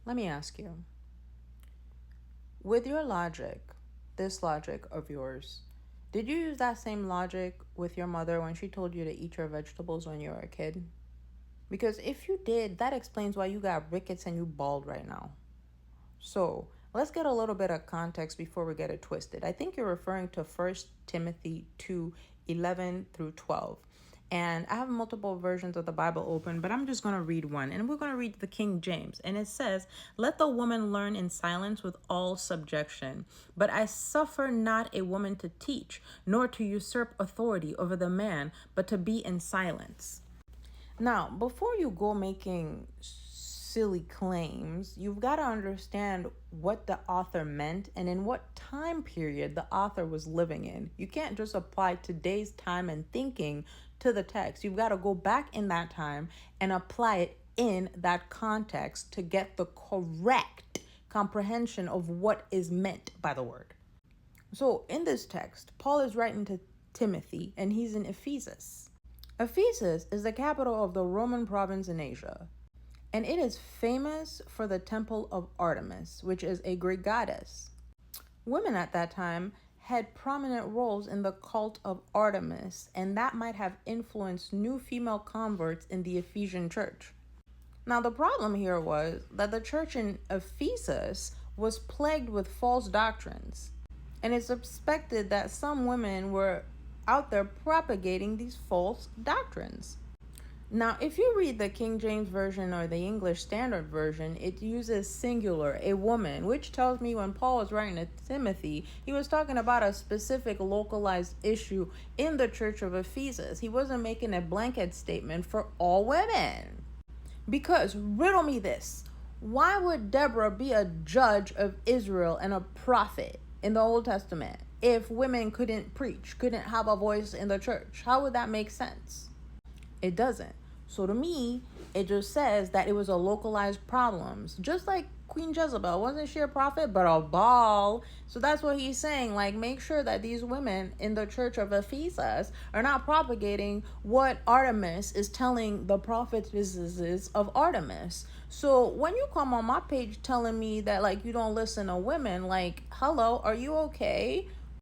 Let me ask you, with your logic, this logic of yours, did you use that same logic with your mother when she told you to eat your vegetables when you were a kid? Because if you did, that explains why you got rickets and you bald right now. So let's get a little bit of context before we get it twisted. I think you're referring to First Timothy 2:11 through 12. And I have multiple versions of the Bible open, but I'm just going to read one. And we're going to read the King James. And it says, "Let the woman learn in silence with all subjection. But I suffer not a woman to teach, nor to usurp authority over the man, but to be in silence." Now, before you go making silly claims, you've got to understand what the author meant and in what time period the author was living in. You can't just apply today's time and thinking to the text. You've got to go back in that time and apply it in that context to get the correct comprehension of what is meant by the word. So, in this text, Paul is writing to Timothy and he's in Ephesus. Ephesus is the capital of the Roman province in Asia, and it is famous for the temple of Artemis, which is a Greek goddess. Women at that time had prominent roles in the cult of Artemis, and that might have influenced new female converts in the Ephesian church. Now, the problem here was that the church in Ephesus was plagued with false doctrines, and it's suspected that some women were out there propagating these false doctrines. Now, if you read the King James Version or the English Standard Version, it uses singular, a woman, which tells me when Paul was writing to Timothy, he was talking about a specific localized issue in the church of Ephesus. He wasn't making a blanket statement for all women. Because, riddle me this, why would Deborah be a judge of Israel and a prophet in the Old Testament if women couldn't preach, couldn't have a voice in the church? How would that make sense? It doesn't. So to me, it just says that it was a localized problems. Just like Queen Jezebel, wasn't she a prophet? But a Baal. So that's what he's saying. Like, make sure that these women in the church of Ephesus are not propagating what Artemis is telling the prophetesses of Artemis. So when you come on my page telling me that, like, you don't listen to women, like, hello, are you okay?